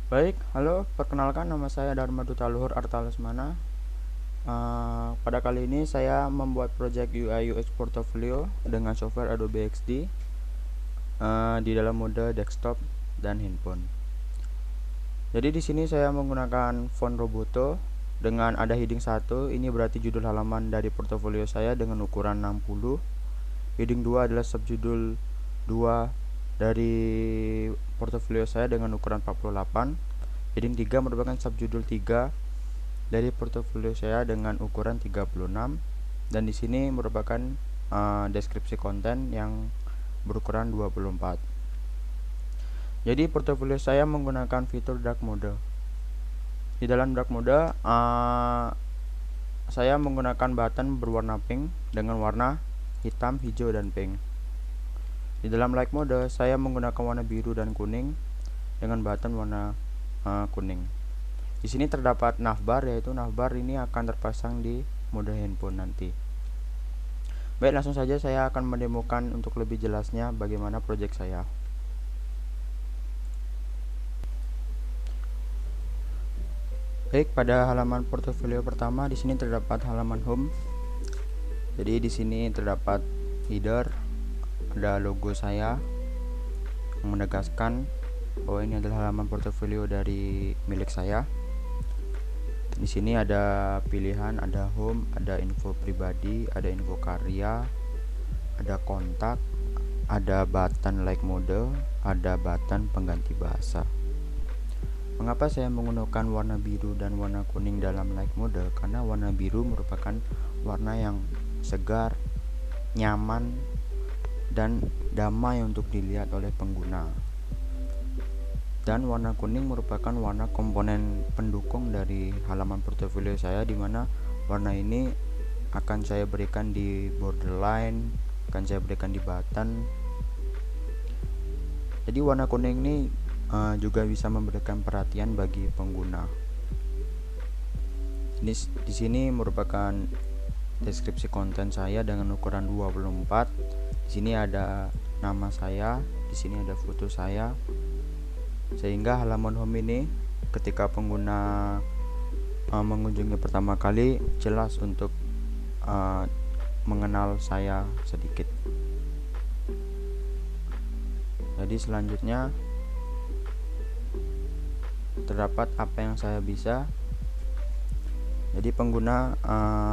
Baik, halo, perkenalkan nama saya Dharma Duta Luhur Arta Lesmana. Pada kali ini saya membuat project UI UX portfolio dengan software Adobe XD di dalam mode desktop dan handphone. Jadi di sini saya menggunakan font Roboto dengan ada heading 1. Ini berarti judul halaman dari portofolio saya dengan ukuran 60. Heading 2 adalah subjudul 2 dari portofolio saya dengan ukuran 48. Heading 3 merupakan subjudul 3 dari portofolio saya dengan ukuran 36, dan di sini merupakan deskripsi konten yang berukuran 24. Jadi portofolio saya menggunakan fitur dark mode. Di dalam dark mode saya menggunakan button berwarna pink dengan warna hitam, hijau, dan pink. Di dalam light mode saya menggunakan warna biru dan kuning dengan button warna kuning. Di sini terdapat navbar, yaitu navbar ini akan terpasang di mode handphone nanti. Baik, langsung saja saya akan mendemokan untuk lebih jelasnya bagaimana project saya. Baik, pada halaman portofolio pertama di sini terdapat halaman home. Jadi di sini terdapat header, ada logo saya yang menegaskan bahwa ini adalah halaman portofolio dari milik saya. Di sini ada pilihan, ada home, ada info pribadi, ada info karya, ada kontak, ada button like mode, ada button pengganti bahasa. Mengapa saya menggunakan warna biru dan warna kuning dalam like mode? Karena warna biru merupakan warna yang segar, nyaman, dan damai untuk dilihat oleh pengguna. Dan warna kuning merupakan warna komponen pendukung dari halaman portofolio saya, di mana warna ini akan saya berikan di borderline, akan saya berikan di button. Jadi warna kuning ini juga bisa memberikan perhatian bagi pengguna. Ini di sini merupakan deskripsi konten saya dengan ukuran 24. Di sini ada nama saya, di sini ada foto saya. Sehingga halaman home ini ketika pengguna mengunjungi pertama kali jelas untuk mengenal saya sedikit. Jadi selanjutnya terdapat apa yang saya bisa. Jadi pengguna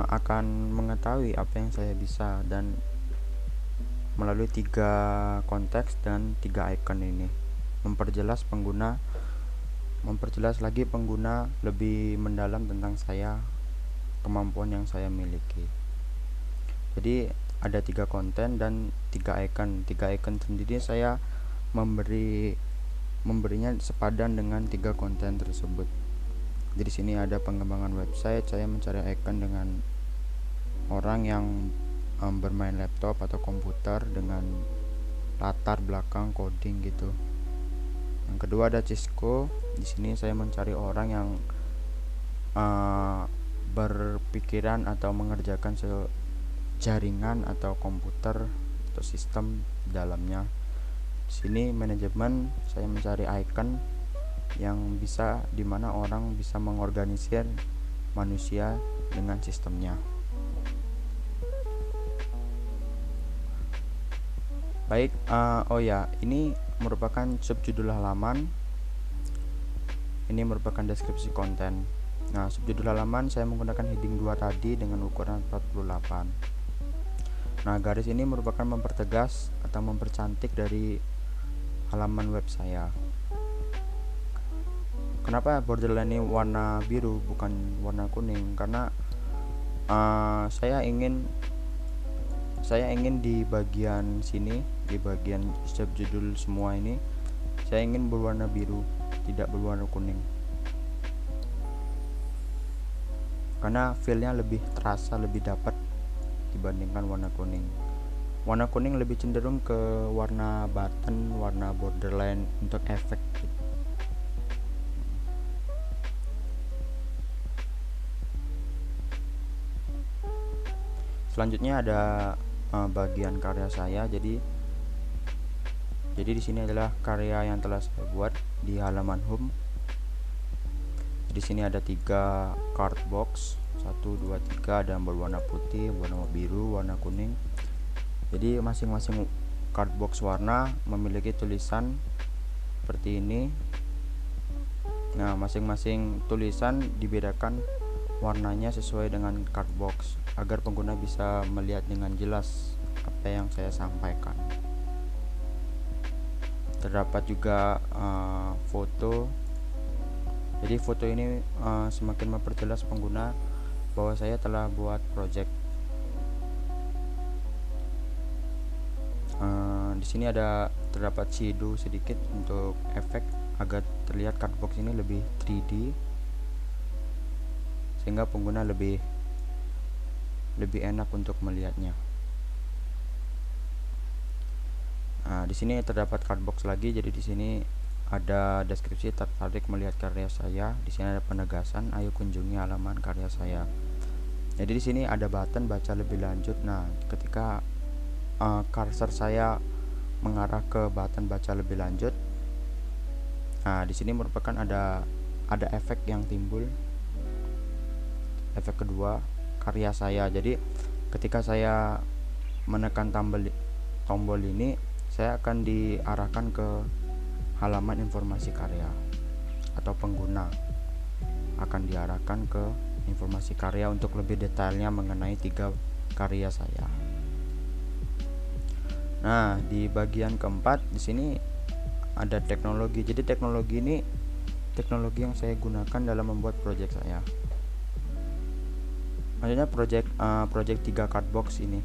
akan mengetahui apa yang saya bisa dan melalui 3 konteks dan 3 icon ini memperjelas lagi pengguna lebih mendalam tentang saya, kemampuan yang saya miliki. Jadi ada 3 konten dan 3 icon. 3 icon sendiri saya memberinya sepadan dengan 3 konten tersebut. Jadi sini ada pengembangan website, saya mencari icon dengan orang yang bermain laptop atau komputer dengan latar belakang coding gitu. Yang kedua ada Cisco. Di sini saya mencari orang yang berpikiran atau mengerjakan jaringan atau komputer atau sistem di dalamnya. Sini manajemen, saya mencari icon yang bisa dimana orang bisa mengorganisir manusia dengan sistemnya. Baik, ini merupakan subjudul halaman. Ini merupakan deskripsi konten. Nah, subjudul halaman saya menggunakan heading 2 tadi dengan ukuran 48. Nah, garis ini merupakan mempertegas atau mempercantik dari halaman web saya. Kenapa borderline ini warna biru bukan warna kuning? Karena saya ingin di bagian sini, di bagian subjudul semua ini, saya ingin berwarna biru, tidak berwarna kuning. Karena feel-nya lebih terasa, lebih dapat dibandingkan warna kuning. Warna kuning lebih cenderung ke warna button, warna borderline untuk efek gitu. Selanjutnya ada bagian karya saya. Jadi di sini adalah karya yang telah saya buat di halaman home. Di sini ada 3 card box, 1 2 3, ada yang berwarna putih, warna biru, warna kuning. Jadi masing-masing card box warna memiliki tulisan seperti ini. Nah, masing-masing tulisan dibedakan warnanya sesuai dengan card box agar pengguna bisa melihat dengan jelas apa yang saya sampaikan. Terdapat juga foto. Jadi foto ini semakin memperjelas pengguna bahwa saya telah buat project. Di sini terdapat shadow sedikit untuk efek agar terlihat cardbox ini lebih 3D, sehingga pengguna lebih enak untuk melihatnya. Nah, di sini terdapat cardbox lagi. Jadi di sini ada deskripsi tertarik melihat karya saya. Di sini ada penegasan, ayo kunjungi halaman karya saya. Jadi di sini ada button baca lebih lanjut. Nah, ketika cursor saya mengarah ke button baca lebih lanjut, nah di sini merupakan ada efek yang timbul. Efek kedua, karya saya. Jadi ketika saya menekan tombol ini, saya akan diarahkan ke halaman informasi karya, atau pengguna akan diarahkan ke informasi karya untuk lebih detailnya mengenai 3 karya saya. Nah, di bagian keempat di sini ada teknologi. Jadi teknologi ini teknologi yang saya gunakan dalam membuat project saya. Maksudnya project 3 cardbox ini.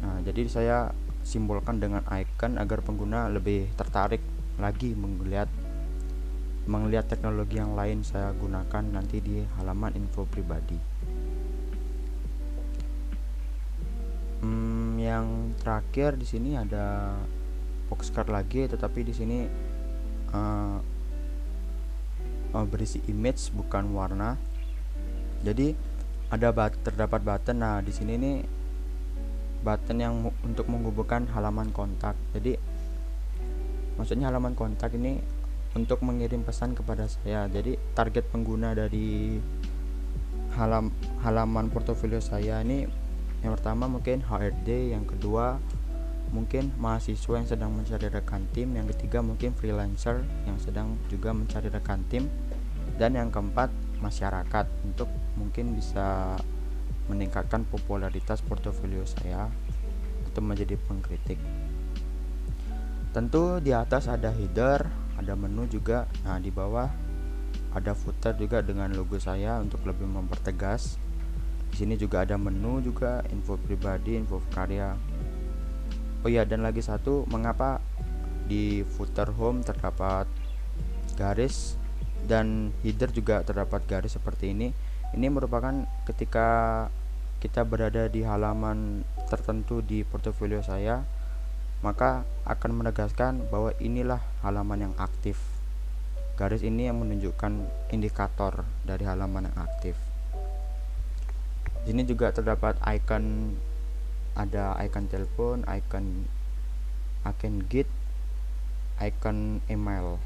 Nah, jadi saya simbolkan dengan icon agar pengguna lebih tertarik lagi melihat teknologi yang lain saya gunakan nanti di halaman info pribadi. Yang terakhir di sini ada boxcard lagi, tetapi di sini berisi image bukan warna. Jadi terdapat button. Nah, di sini nih button yang untuk menghubungkan halaman kontak. Jadi maksudnya halaman kontak ini untuk mengirim pesan kepada saya. Jadi target pengguna dari halaman portofolio saya ini, yang pertama mungkin HRD, yang kedua mungkin mahasiswa yang sedang mencari rekan tim, yang ketiga mungkin freelancer yang sedang juga mencari rekan tim, dan yang keempat masyarakat untuk mungkin bisa meningkatkan popularitas portofolio saya atau menjadi pengkritik. Tentu di atas ada header, ada menu juga. Nah, di bawah ada footer juga dengan logo saya untuk lebih mempertegas. Di sini juga ada menu juga, info pribadi, info karya. Oh ya, dan lagi satu, mengapa di footer home terdapat garis dan header juga terdapat garis seperti ini. Ini merupakan ketika kita berada di halaman tertentu di portofolio saya, maka akan menegaskan bahwa inilah halaman yang aktif. Garis ini yang menunjukkan indikator dari halaman yang aktif. Di sini juga terdapat icon, ada icon telepon, icon Git, icon email.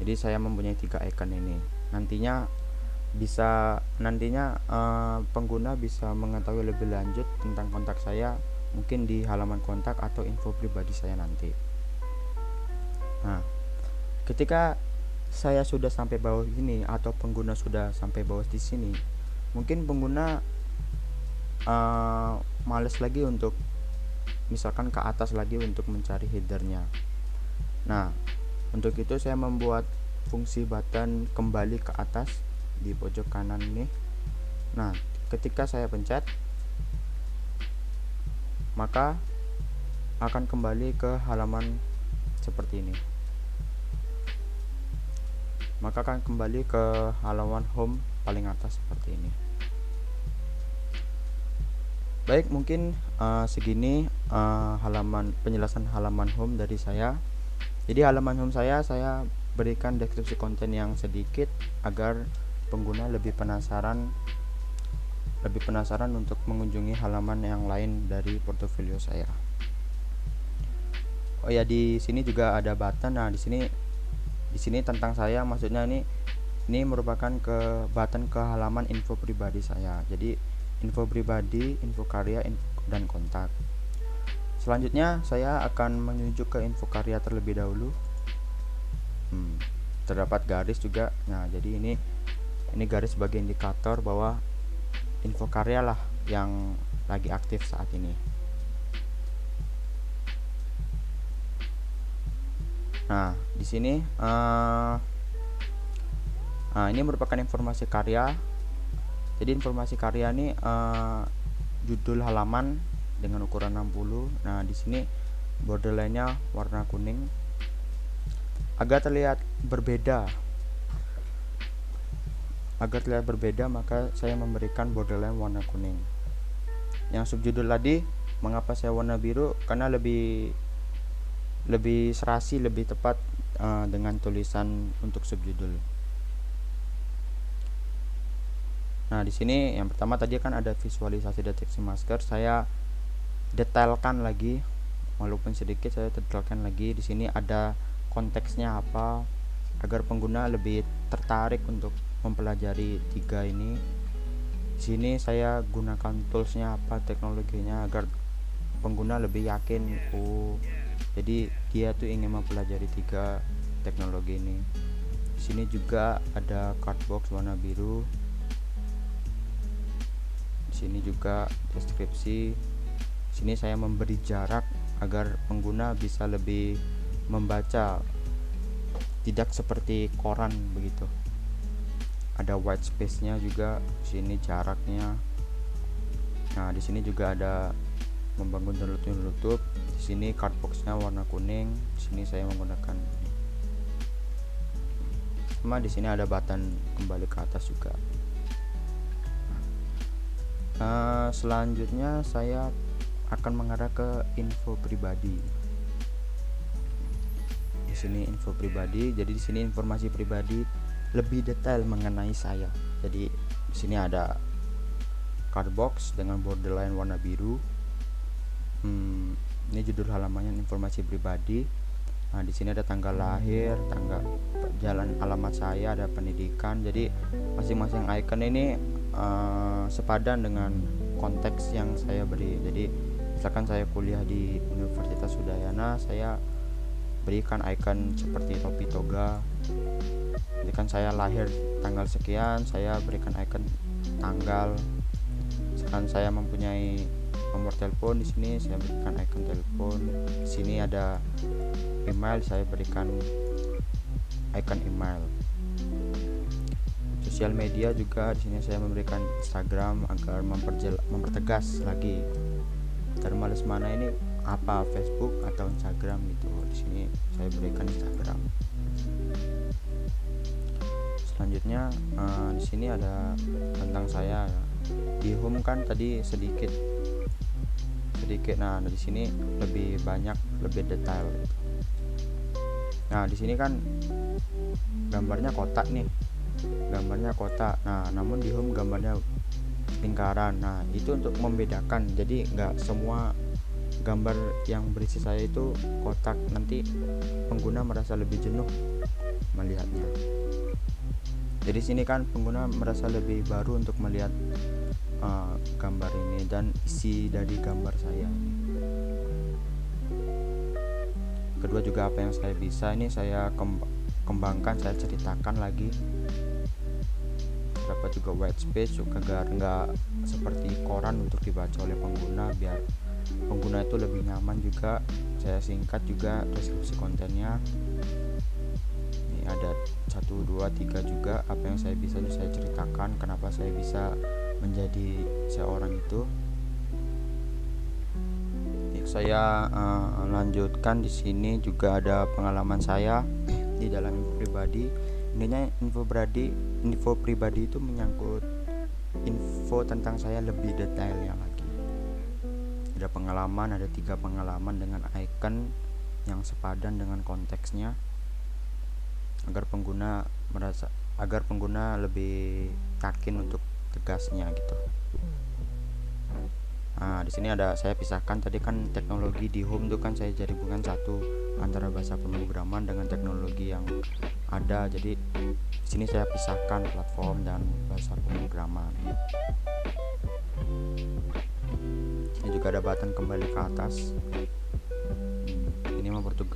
Jadi saya mempunyai 3 icon ini. Nantinya pengguna bisa mengetahui lebih lanjut tentang kontak saya mungkin di halaman kontak atau info pribadi saya nanti. Nah, ketika saya sudah sampai bawah ini atau pengguna sudah sampai bawah di sini, mungkin pengguna males lagi untuk misalkan ke atas lagi untuk mencari headernya. Nah, untuk itu saya membuat fungsi button kembali ke atas di pojok kanan ini. Nah, ketika saya pencet, maka akan kembali ke halaman seperti ini. Maka akan kembali ke halaman home paling atas seperti ini. Baik, mungkin segini penjelasan halaman home dari saya. Jadi halaman home saya berikan deskripsi konten yang sedikit agar pengguna lebih penasaran untuk mengunjungi halaman yang lain dari portofolio saya. Oh ya, di sini juga ada button. Nah, di sini tentang saya, maksudnya ini Ini merupakan button ke halaman info pribadi saya. Jadi info pribadi, info karya, dan kontak. Selanjutnya saya akan menuju ke info karya terlebih dahulu. Terdapat garis juga. Nah, jadi ini garis sebagai indikator bahwa info karya lah yang lagi aktif saat ini. Nah, di sini ini merupakan informasi karya. Jadi informasi karya ini judul halaman dengan ukuran 60. Nah, di sini borderline-nya warna kuning. Agar terlihat berbeda, maka saya memberikan borderline warna kuning. Yang subjudul tadi, mengapa saya warna biru? Karena lebih serasi, lebih tepat dengan tulisan untuk subjudul. Nah, di sini yang pertama tadi kan ada visualisasi deteksi masker. Saya detailkan lagi, walaupun sedikit saya detailkan lagi. Di sini ada konteksnya apa, agar pengguna lebih tertarik untuk mempelajari 3 ini. Di sini saya gunakan toolsnya apa, teknologinya, agar pengguna lebih yakin, jadi dia tuh ingin mempelajari 3 teknologi ini. Di sini juga ada card box warna biru. Di sini juga deskripsi. Di sini saya memberi jarak agar pengguna bisa lebih membaca, tidak seperti koran begitu. Ada white space-nya juga. Di sini jaraknya. Nah, di sini juga ada membangun nutup. Di sini card box-nya warna kuning. Di sini saya menggunakan ini. Sama di sini ada button kembali ke atas juga. Selanjutnya saya akan mengarah ke info pribadi. Di sini info pribadi. Jadi di sini informasi pribadi lebih detail mengenai saya. Jadi di sini ada card box dengan borderline warna biru. Ini judul halamannya informasi pribadi. Nah, di sini ada tanggal lahir, tanggal jalan, alamat saya, ada pendidikan. Jadi masing-masing icon ini sepadan dengan konteks yang saya beri. Jadi misalkan saya kuliah di Universitas Udayana, saya berikan icon seperti topi toga. Jadi kan saya lahir tanggal sekian, saya berikan icon tanggal. Misalkan saya mempunyai nomor telepon, di sini saya berikan icon telepon. Di sini ada email, saya berikan icon email. Sosial media juga di sini saya memberikan Instagram agar mempertegas lagi. Dari males mana ini apa, Facebook atau Instagram gitu. Di sini saya berikan Instagram. Selanjutnya di sini ada tentang saya. Di home kan tadi sedikit. Nah, di sini lebih banyak, lebih detail. Nah, di sini kan gambarnya kotak nih. Nah, namun di home gambarnya lingkaran. Nah, itu untuk membedakan. Jadi nggak semua gambar yang berisi saya itu kotak, nanti pengguna merasa lebih jenuh melihatnya. Jadi sini kan pengguna merasa lebih baru untuk melihat gambar ini dan isi dari gambar saya. Kedua juga apa yang saya bisa ini saya kembangkan, saya ceritakan lagi. Terdapat juga white space juga agar nggak seperti koran untuk dibaca oleh pengguna, biar pengguna itu lebih nyaman juga. Saya singkat juga deskripsi kontennya. Ini ada 1, 2, 3 juga apa yang saya bisa, saya ceritakan kenapa saya bisa menjadi seorang itu. Saya lanjutkan. Di sini juga ada pengalaman saya di dalam info pribadi. Intinya info pribadi itu menyangkut info tentang saya lebih detailnya lagi. Ada pengalaman, ada 3 pengalaman dengan icon yang sepadan dengan konteksnya, agar pengguna lebih yakin untuk tegasnya gitu. Nah, di sini ada saya pisahkan. Tadi kan teknologi di home itu kan saya jadi bukan satu antara bahasa pemrograman dengan teknologi yang ada. Jadi di sini saya pisahkan platform dan bahasa pemrograman. Ini juga ada button kembali ke atas. Ini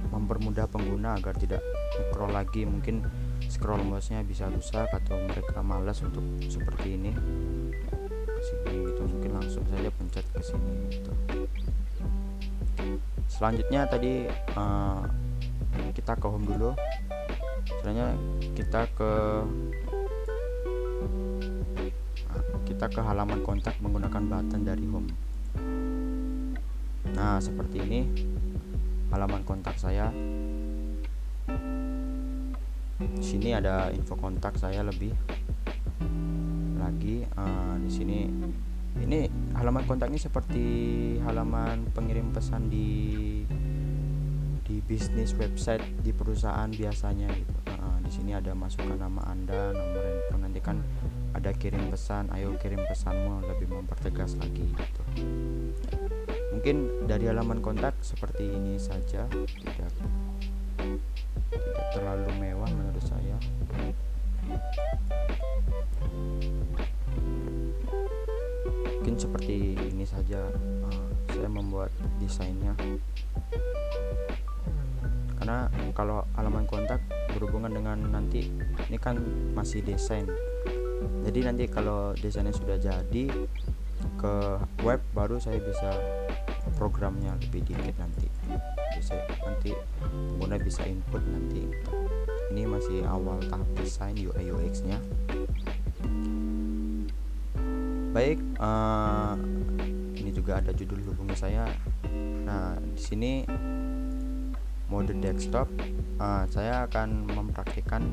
mempermudah pengguna agar tidak scroll lagi, mungkin scroll mouse-nya bisa rusak atau mereka malas untuk seperti ini. Sini gitu, mungkin langsung saja pencet ke sini gitu. Selanjutnya tadi kita ke home dulu. Selanjutnya kita ke halaman kontak menggunakan button dari home. Nah, seperti ini halaman kontak saya. Di sini ada info kontak saya lebih lagi. Di sini ini halaman kontak ini seperti halaman pengirim pesan di bisnis website di perusahaan biasanya gitu. Di sini ada masukkan nama Anda, nomor handphone, nanti kan ada kirim pesan, ayo kirim pesanmu, lebih mempertegas lagi gitu. Mungkin dari halaman kontak seperti ini saja, tidak terlalu mewah menurut saya. Mungkin seperti ini saja saya membuat desainnya, karena kalau halaman kontak berhubungan dengan nanti ini kan masih desain, jadi nanti kalau desainnya sudah jadi ke web baru saya bisa programnya lebih dikit nanti pengguna bisa input nanti. Ini masih awal tahap desain UI UX nya. Baik, ini juga ada judul hubungi saya. Nah, di sini mode desktop, saya akan mempraktikkan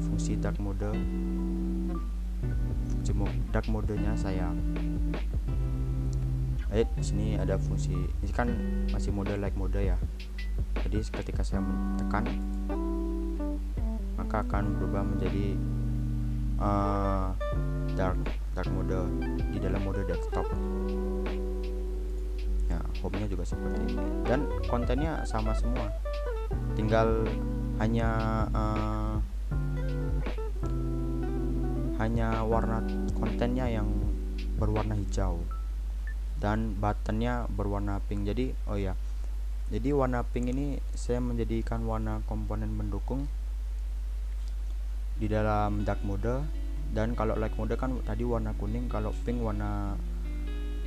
fungsi dark mode. Dark modenya saya. Baik, di sini ada fungsi. Ini kan masih mode light mode ya. Jadi ketika saya tekan, maka akan berubah menjadi dark mode di dalam mode desktop. Ya, home-nya juga seperti ini dan kontennya sama semua. Tinggal hanya warna kontennya yang berwarna hijau dan buttonnya berwarna pink. Jadi warna pink ini saya menjadikan warna komponen mendukung di dalam dark mode, dan kalau light mode kan tadi warna kuning, kalau pink warna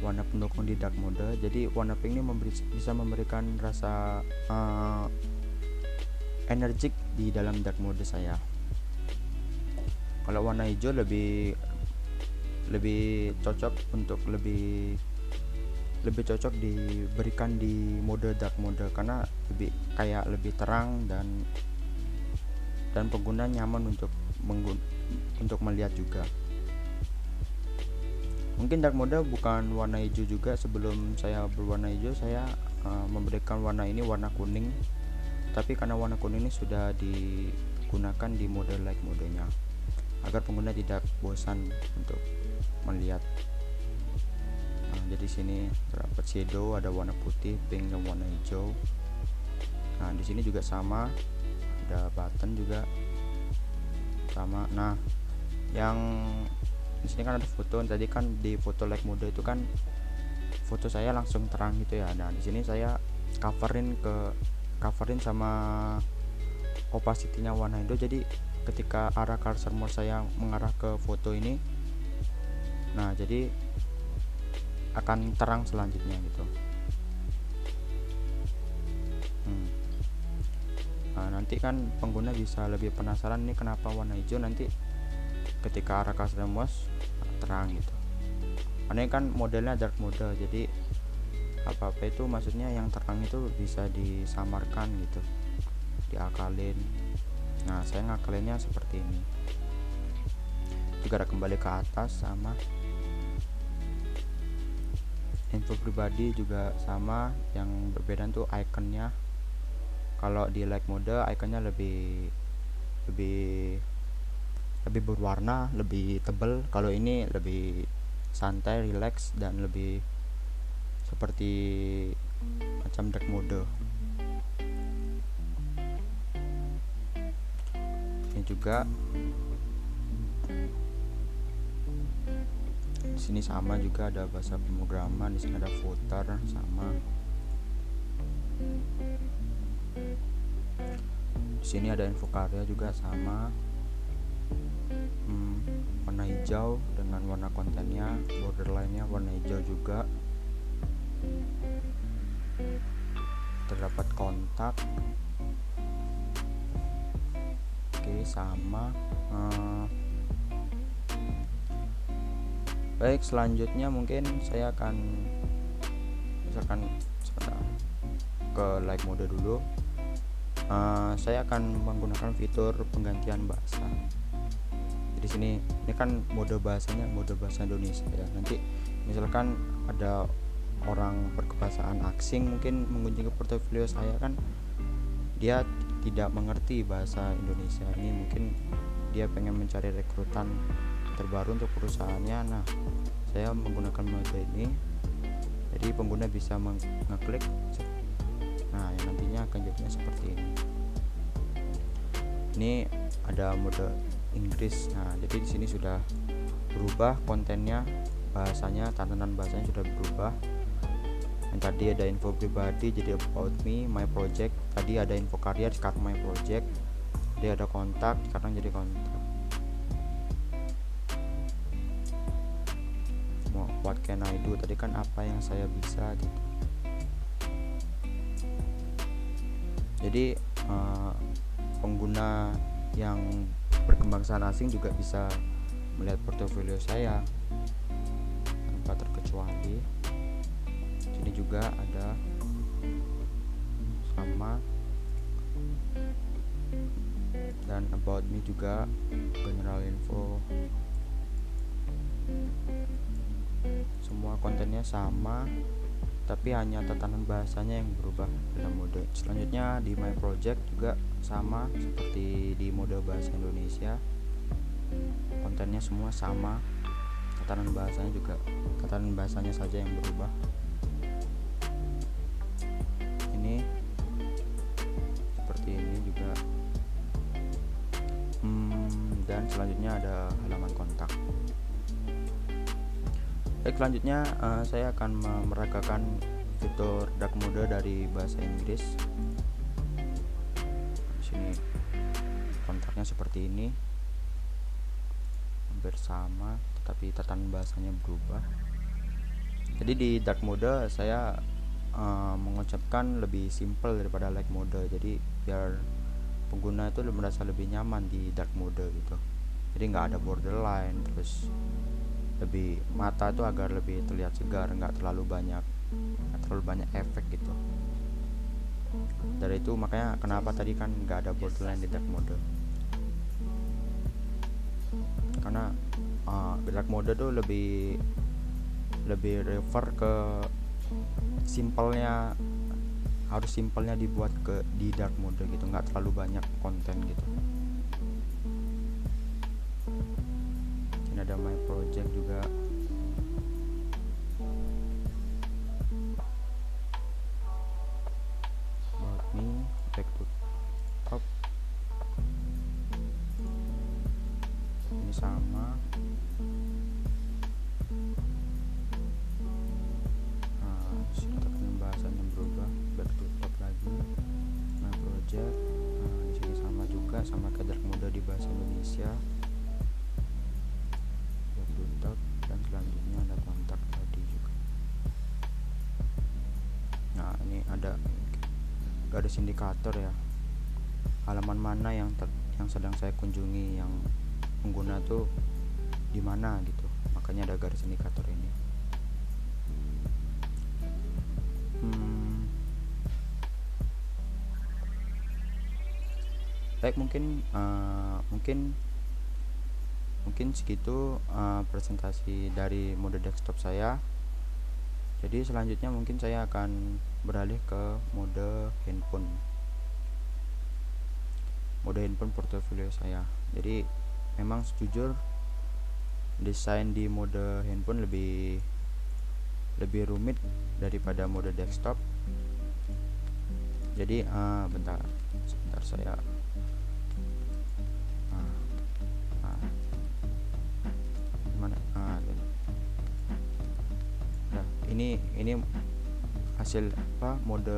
pendukung di dark mode. Jadi warna pink ini bisa memberikan rasa energik di dalam dark mode saya. Kalau warna hijau lebih cocok untuk lebih cocok diberikan di mode dark mode, karena lebih terang dan pengguna nyaman untuk melihat juga. Mungkin dark mode bukan warna hijau juga. Sebelum saya berwarna hijau, saya memberikan warna ini warna kuning, tapi karena warna kuning ini sudah digunakan di mode light modenya agar pengguna tidak bosan untuk melihat. Jadi sini terdapat shadow, ada warna putih, pink, dan warna hijau. Nah, di sini juga sama, ada button juga sama. Nah, yang di sini kan ada foto. Tadi kan di foto light mode itu kan foto saya langsung terang gitu ya. Nah, di sini saya coverin sama opacity-nya warna hijau. Jadi ketika arah cursor mouse saya mengarah ke foto ini, nah jadi akan terang selanjutnya gitu. Nah, nanti kan pengguna bisa lebih penasaran nih kenapa warna hijau, nanti ketika arah cursor mouse terang gitu. Karena ini kan modelnya dark mode, jadi apa-apa itu maksudnya yang terang itu bisa disamarkan gitu, diakalin. Nah, saya ngakalinnya seperti ini. Juga ada kembali ke atas sama. Info pribadi juga sama, yang berbeda tuh ikonnya. Kalau di light mode ikonnya lebih berwarna, lebih tebal. Kalau ini lebih santai, relax, dan lebih seperti macam dark mode. Ini juga Di sini sama juga ada bahasa pemrograman, di sini ada footer sama. Di sini ada info karya juga sama. Warna hijau dengan warna kontennya, borderline-nya warna hijau juga. Terdapat kontak. Oke, sama. Baik, selanjutnya mungkin saya akan misalkan sebentar ke live mode dulu. Saya akan menggunakan fitur penggantian bahasa. Di sini ini kan mode bahasanya mode bahasa Indonesia ya. Nanti misalkan ada orang berkebahasaan asing mungkin mengunjungi portofolio saya, kan dia tidak mengerti bahasa Indonesia. Ini mungkin dia pengen mencari rekrutan terbaru untuk perusahaannya. Nah, saya menggunakan mode ini, jadi pengguna bisa mengeklik. Nah, yang nantinya akan jadinya seperti ini. Ini ada mode Inggris. Nah, jadi di sini sudah berubah kontennya, bahasanya, tatanan bahasanya sudah berubah. Yang tadi ada info pribadi jadi about me, my project. Tadi ada info karya, sekarang my project. Dia ada kontak, sekarang jadi kontak. What can I do? Tadi kan apa yang saya bisa gitu. Jadi pengguna yang berkebangsaan asing juga bisa melihat portofolio saya tanpa terkecuali. Sini juga ada sama, dan about me juga, general info. Semua kontennya sama, tapi hanya tatanan bahasanya yang berubah dalam mode. Selanjutnya di my project juga sama seperti di mode bahasa Indonesia, kontennya semua sama, tatanan bahasanya juga tatanan bahasanya saja yang berubah. Ini seperti ini juga. Dan selanjutnya ada halaman kontak. Baik, selanjutnya saya akan meragakan fitur dark mode dari bahasa Inggris. Di sini kontaknya seperti ini, hampir sama, tetapi tatanan bahasanya berubah. Jadi di dark mode saya mengucapkan lebih simple daripada light mode. Jadi biar pengguna itu merasa lebih nyaman di dark mode gitu. Jadi nggak ada borderline, terus lebih mata itu agar lebih terlihat segar, nggak terlalu banyak efek gitu. Dari itu makanya kenapa tadi kan nggak ada borderline di dark mode, karena dark mode tuh lebih refer ke simpelnya, harus simpelnya dibuat di dark mode gitu, nggak terlalu banyak konten gitu. Ini ada my project juga. About me, back to top. Ini sama. Tatanan bahasanya berubah, back to top lagi. My project. Di sini sama juga, sama kayak dark mode di bahasa Indonesia. Dan selanjutnya ada kontak tadi juga. Nah, ini ada garis indikator ya, halaman mana yang sedang saya kunjungi, yang pengguna tuh di mana gitu, makanya ada garis indikator ini. Baik, mungkin segitu presentasi dari mode desktop saya. Jadi selanjutnya mungkin saya akan beralih ke mode handphone portofolio saya. Jadi memang sejujur desain di mode handphone lebih rumit daripada mode desktop. Jadi sebentar saya ini hasil mode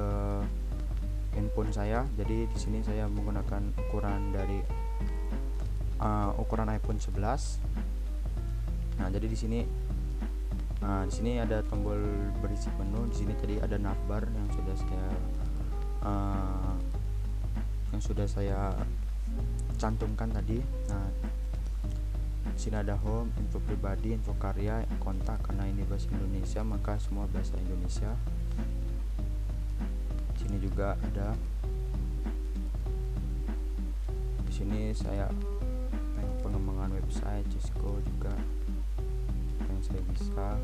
handphone saya. Jadi di sini saya menggunakan ukuran dari ukuran iPhone 11. Nah, jadi di sini ada tombol berisi menu. Di sini tadi ada navbar yang sudah saya cantumkan tadi. Nah, di sini ada home, info pribadi, info karya, kontak. Karena ini bahasa Indonesia maka semua bahasa Indonesia. Di sini juga ada. Di sini saya pengembangan website, Cisco juga yang saya bisa.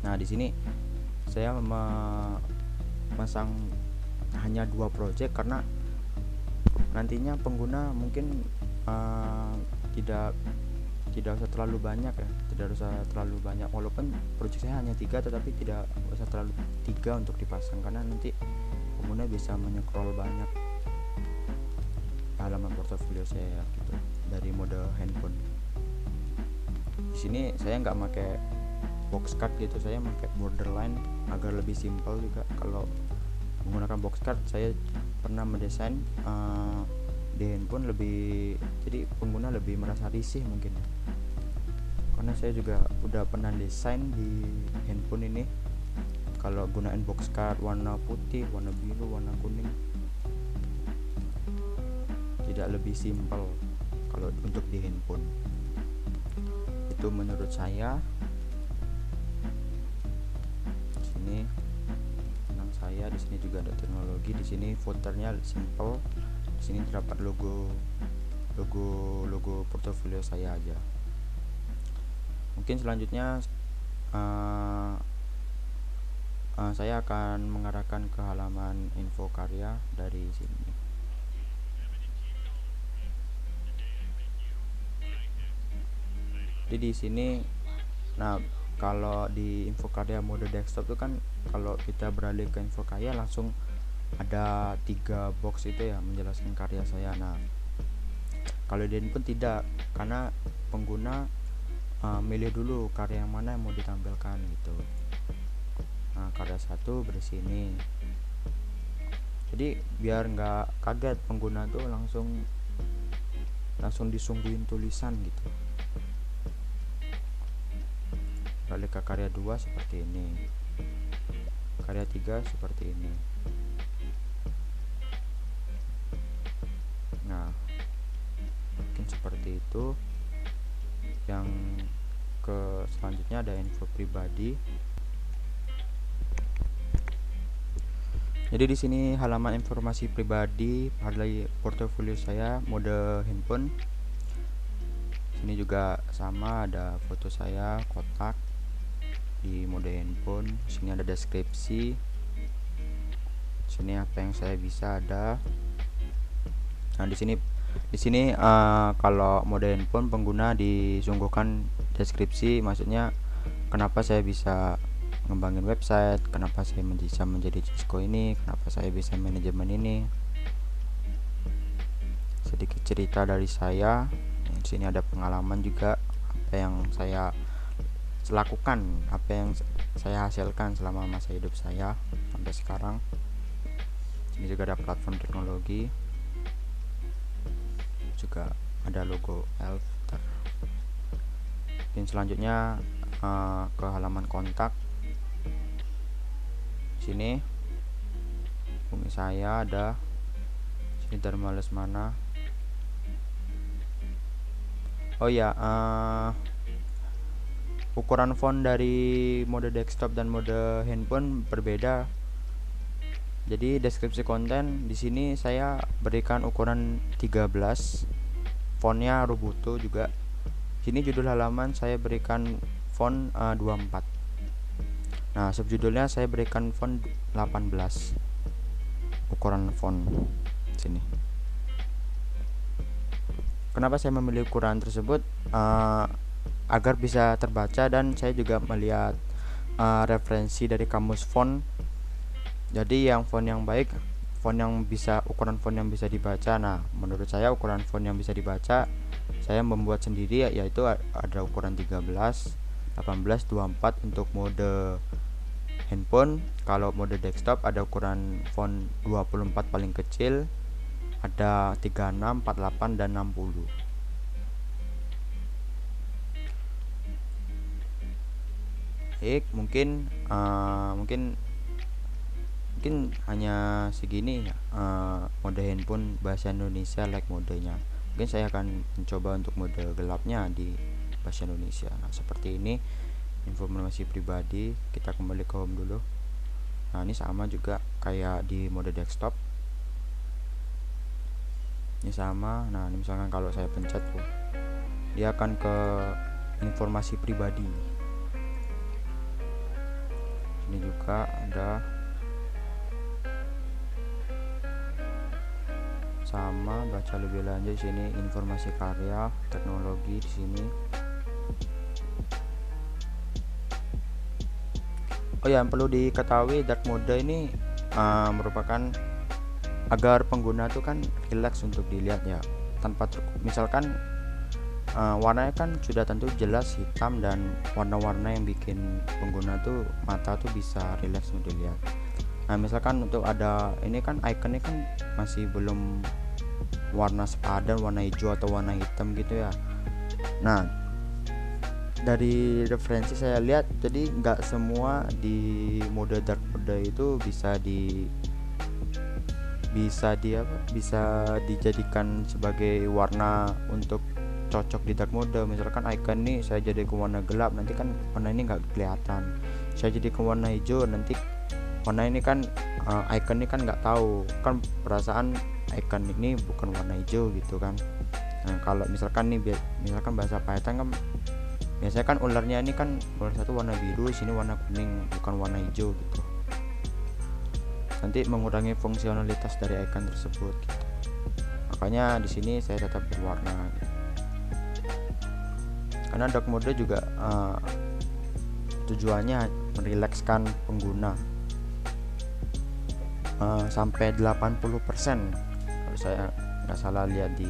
Nah, di sini saya memasang hanya 2 project karena nantinya pengguna mungkin tidak usah terlalu banyak ya, walaupun project saya hanya 3, tetapi tidak usah terlalu 3 untuk dipasang karena nanti pengguna bisa menycroll banyak halaman portofolio saya gitu dari mode handphone. Di sini saya nggak pakai box cut gitu, saya pakai borderline agar lebih simpel juga. Kalau menggunakan box cut saya pernah mendesain di handphone jadi pengguna lebih merasa risih mungkin, karena saya juga udah pernah desain di handphone ini. Kalau gunain box cut warna putih, warna biru, warna kuning, tidak lebih simpel kalau untuk di handphone. Itu menurut saya. Di sini tentang saya, di sini juga ada teknologi. Di sini footernya simple. Di sini terdapat logo portofolio saya aja. Mungkin selanjutnya saya akan mengarahkan ke halaman info karya dari sini. Jadi di sini, nah kalau di info karya mode desktop itu kan kalau kita beralih ke info karya langsung ada 3 box itu ya menjelaskan karya saya. Nah, kalau di handphone tidak, karena pengguna milih dulu karya yang mana yang mau ditampilkan gitu. Nah, karya 1 berisi ini. Jadi biar nggak kaget pengguna tuh langsung disungguhin tulisan gitu. Beralih ke karya 2 seperti ini, karya 3 seperti ini. Nah, mungkin seperti itu. Yang ke selanjutnya ada info pribadi. Jadi di sini halaman informasi pribadi pada portofolio saya mode handphone. Sini juga sama, ada foto saya, kotak di mode handphone. Sini ada deskripsi. Sini apa yang saya bisa ada. Nah, di sini kalau mode handphone pengguna disungguhkan deskripsi, maksudnya kenapa saya bisa ngembangin website, kenapa saya bisa menjadi Cisco ini, kenapa saya bisa manajemen ini, sedikit cerita dari saya. Di sini ada pengalaman juga, apa yang saya lakukan, apa yang saya hasilkan selama masa hidup saya sampai sekarang. Ini juga ada platform teknologi, juga ada logo Elfter. Dan selanjutnya ke halaman kontak. Sini hubungi saya ada. Sini Dharma Lesmana. Oh ya, ukuran font dari mode desktop dan mode handphone berbeda. Jadi deskripsi konten di sini saya berikan ukuran 13, fontnya Rubutu juga. Sini judul halaman saya berikan font 24. Nah, subjudulnya saya berikan font 18. Ukuran font sini. Kenapa saya memilih ukuran tersebut? Agar bisa terbaca, dan saya juga melihat referensi dari kamus font. Jadi yang font yang baik, ukuran font yang bisa dibaca. Nah, menurut saya ukuran font yang bisa dibaca saya membuat sendiri, yaitu ada ukuran 13. 1824 untuk mode handphone. Kalau mode desktop ada ukuran font 24 paling kecil, ada 36, 48 dan 60. Mungkin hanya segini ya, mode handphone bahasa Indonesia like modenya. Mungkin saya akan mencoba untuk mode gelapnya di bahasa Indonesia. Nah, seperti ini informasi pribadi. Kita kembali ke home dulu. Nah, ini sama juga kayak di mode desktop. Ini sama. Nah, ini misalkan kalau saya pencet tuh, dia akan ke informasi pribadi. Ini juga ada sama, baca lebih lanjut di sini informasi karya, teknologi di sini. Oh ya, yang perlu diketahui, dark mode ini merupakan agar pengguna tuh kan relax untuk dilihat ya, tanpa misalkan warnanya kan sudah tentu jelas hitam dan warna-warna yang bikin pengguna tuh mata tuh bisa relax untuk dilihat. Nah, misalkan untuk ada ini kan ikonnya kan masih belum warna sepadan, warna hijau atau warna hitam gitu ya. Nah, dari referensi saya lihat, jadi nggak semua di mode dark mode itu bisa dijadikan sebagai warna untuk cocok di dark mode. Misalkan icon nih saya jadi ke warna gelap, nanti kan warna ini nggak kelihatan. Saya jadi ke warna hijau, nanti warna ini kan icon ini kan nggak tahu kan, perasaan icon ini bukan warna hijau gitu kan. Nah, kalau misalkan nih misalkan bahasa Python kan biasanya kan ularnya ini kan ular satu warna biru, sini warna kuning, bukan warna hijau gitu. Nanti mengurangi fungsionalitas dari icon tersebut gitu. Makanya di sini saya tetap berwarna gitu. Karena dark mode juga tujuannya merilekskan pengguna sampai 80% kalau saya nggak salah lihat di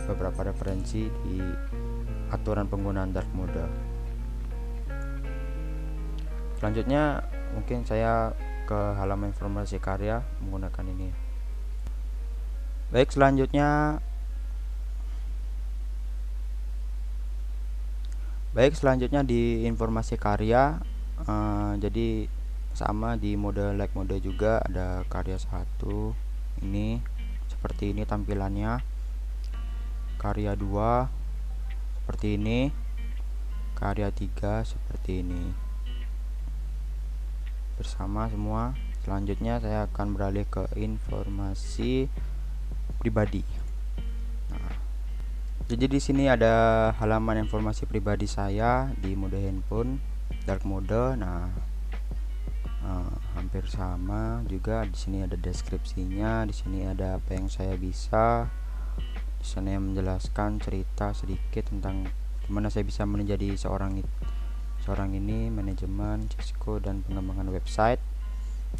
beberapa referensi di aturan penggunaan dark mode. Selanjutnya mungkin saya ke halaman informasi karya menggunakan ini. Baik, selanjutnya di informasi karya, jadi sama di mode like mode juga ada karya 1 ini seperti ini tampilannya, karya 2 seperti ini, karya 3 seperti ini, bersama semua. Selanjutnya saya akan beralih ke informasi pribadi. Nah, jadi di sini ada halaman informasi pribadi saya di mode handphone dark mode. Nah, hampir sama juga. Di sini ada deskripsinya, di sini ada apa yang saya bisa. Di sana yang menjelaskan cerita sedikit tentang gimana saya bisa menjadi seorang ini, manajemen, Cisco dan pengembangan website.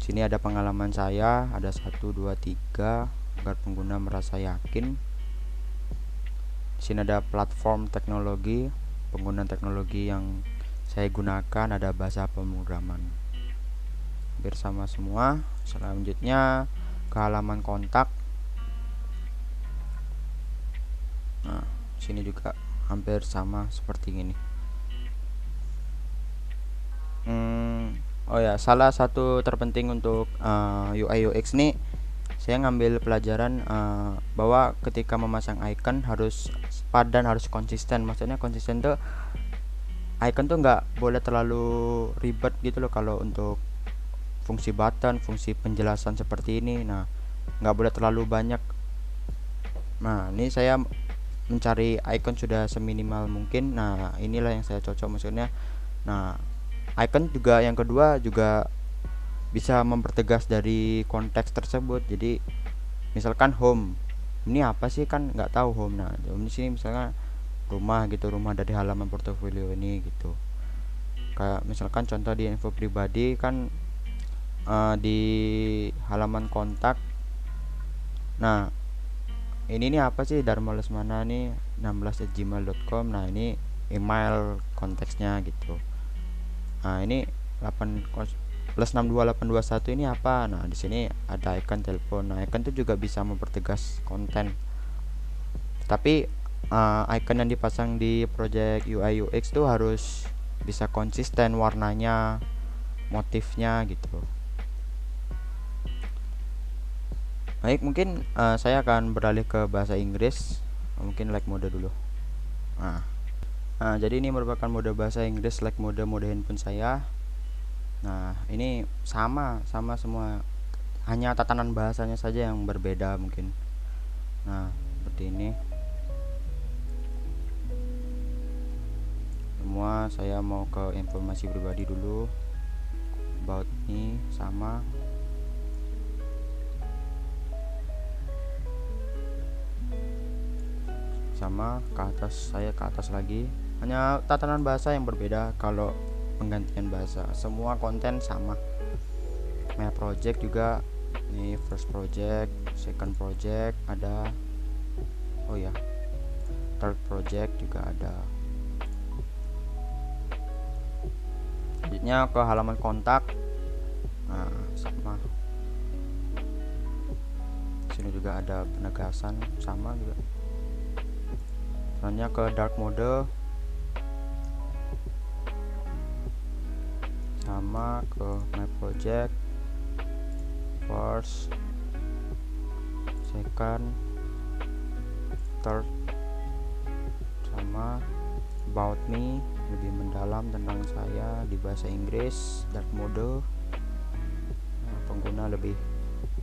Di sini ada pengalaman saya, ada 1, 2, 3 agar pengguna merasa yakin. Di sini ada platform teknologi, penggunaan teknologi yang saya gunakan, ada bahasa pemrograman. Hampir sama semua. Selanjutnya ke halaman kontak. Nah, sini juga hampir sama seperti ini. Oh ya, salah satu terpenting untuk UI UX nih, saya ngambil pelajaran bahwa ketika memasang icon harus padan, harus konsisten. Maksudnya konsisten tuh icon tuh nggak boleh terlalu ribet gitu loh. Kalau untuk fungsi button, fungsi penjelasan seperti ini, nah nggak boleh terlalu banyak. Nah, ini saya mencari icon sudah seminimal mungkin. Nah, inilah yang saya cocok maksudnya. Nah, icon juga yang kedua juga bisa mempertegas dari konteks tersebut. Jadi misalkan home, ini apa sih, kan nggak tahu home. Nah, di sini misalnya rumah gitu, rumah dari halaman portofolio ini gitu. Kayak misalkan contoh di info pribadi kan di halaman kontak. Nah, ini nih apa sih, Dharma Lesmana nih 16@gmail.com. Nah, ini email konteksnya gitu. Nah, ini 8 plus 62821 ini apa? Nah, di sini ada icon telepon. Nah, icon itu juga bisa mempertegas konten. Tapi icon yang dipasang di project UI UX itu harus bisa konsisten warnanya, motifnya gitu. Baik, mungkin saya akan beralih ke bahasa Inggris. Mungkin like mode dulu. Jadi ini merupakan mode bahasa Inggris like mode handphone saya. Nah, ini sama semua, hanya tatanan bahasanya saja yang berbeda mungkin. Nah, seperti ini. Semua saya mau ke informasi pribadi dulu. About me sama. Ke atas, saya ke atas lagi. Hanya tatanan bahasa yang berbeda. Kalau penggantian bahasa, semua konten sama. My project juga, ini first project, second project ada, oh ya, third project juga ada. Selanjutnya ke halaman kontak. Nah, sama. Sini juga ada penegasan, sama juga. Selanjutnya ke dark mode, sama ke my project, first, second, third, sama about me, lebih mendalam tentang saya di bahasa Inggris, dark mode. Nah, pengguna lebih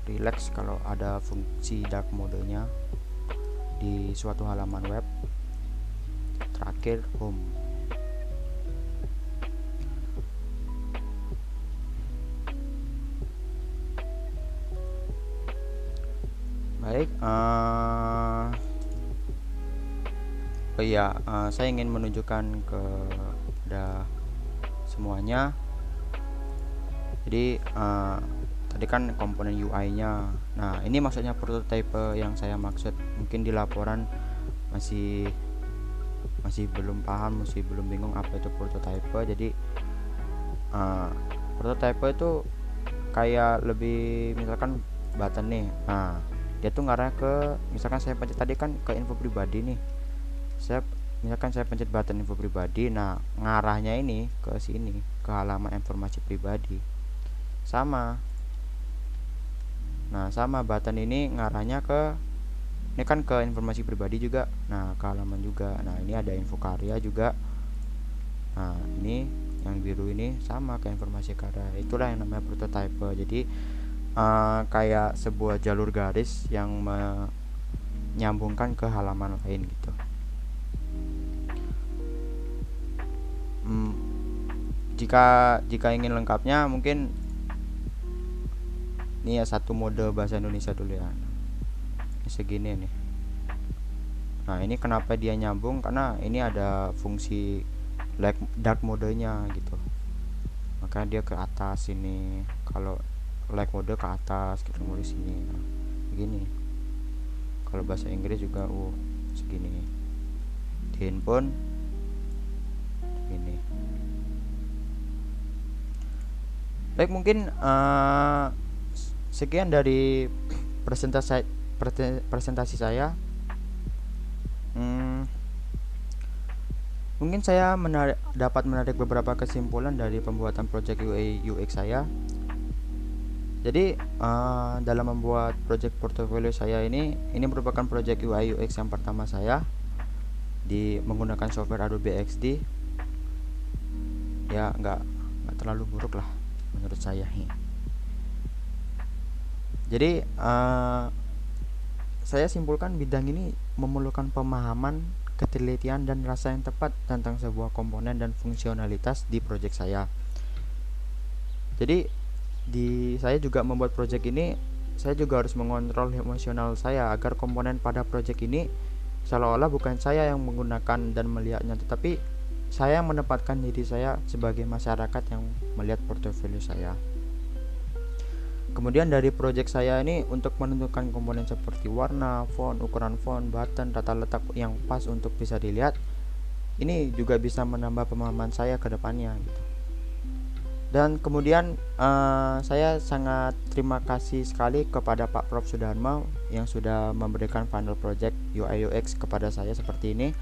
relax kalau ada fungsi dark modenya di suatu halaman web. Terakhir home. Baik, saya ingin menunjukkan kepada semuanya. Jadi tadi kan komponen UI-nya. Nah, ini maksudnya prototype yang saya maksud. Mungkin di laporan masih belum paham, masih belum bingung apa itu prototype. Jadi prototype itu kayak lebih, misalkan button nih. Nah, dia tuh ngarah ke, misalkan saya pencet tadi kan ke info pribadi nih. Misalkan saya pencet button info pribadi, nah ngarahnya ini ke sini, ke halaman informasi pribadi. Sama. Nah, sama button ini ngarahnya ke, ini kan ke informasi pribadi juga. Nah, ke halaman juga. Nah, ini ada info karya juga. Nah, ini yang biru ini sama ke informasi karya. Itulah yang namanya prototype. Jadi kayak sebuah jalur garis yang menyambungkan ke halaman lain gitu. Jika ingin lengkapnya, mungkin ini ya satu mode bahasa Indonesia dulu ya. Ini segini nih. Nah, ini kenapa dia nyambung, karena ini ada fungsi like dark modenya gitu, maka dia ke atas sini. Kalau like mode ke atas, kita mau di sini. Nah, begini. Kalau bahasa Inggris juga segini. Di handphone ini. Baik, mungkin sekian dari presentasi saya. Mungkin saya dapat menarik beberapa kesimpulan dari pembuatan project UI UX saya. Jadi dalam membuat project portfolio saya ini merupakan project UI UX yang pertama saya di menggunakan software Adobe XD. Ya, nggak terlalu buruk lah menurut saya. Jadi saya simpulkan bidang ini memerlukan pemahaman, ketelitian, dan rasa yang tepat tentang sebuah komponen dan fungsionalitas di project saya. Jadi saya juga membuat project ini, saya juga harus mengontrol emosional saya agar komponen pada project ini seolah-olah bukan saya yang menggunakan dan melihatnya, tetapi saya yang menempatkan diri saya sebagai masyarakat yang melihat portofolio saya. Kemudian dari project saya ini untuk menentukan komponen seperti warna, font, ukuran font, button, tata letak yang pas untuk bisa dilihat, ini juga bisa menambah pemahaman saya ke depannya gitu. Dan kemudian saya sangat terima kasih sekali kepada Pak Prof Sudarmo yang sudah memberikan final project UI UX kepada saya seperti ini,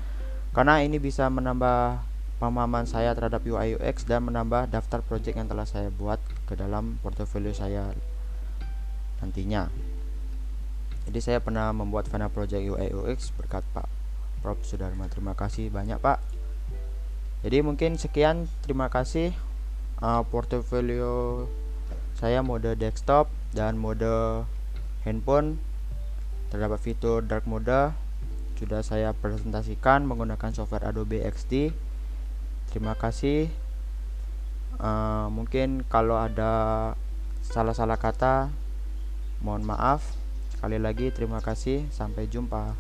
karena ini bisa menambah pemahaman saya terhadap UI UX dan menambah daftar project yang telah saya buat ke dalam portofolio saya nantinya. Jadi saya pernah membuat final project UI UX berkat Pak Prof Sudarmo. Terima kasih banyak Pak. Jadi mungkin sekian, terima kasih. Portofolio saya mode desktop dan mode handphone, terdapat fitur dark mode, sudah saya presentasikan menggunakan software Adobe XD. Terima kasih. Mungkin kalau ada salah-salah kata mohon maaf. Sekali lagi terima kasih, sampai jumpa.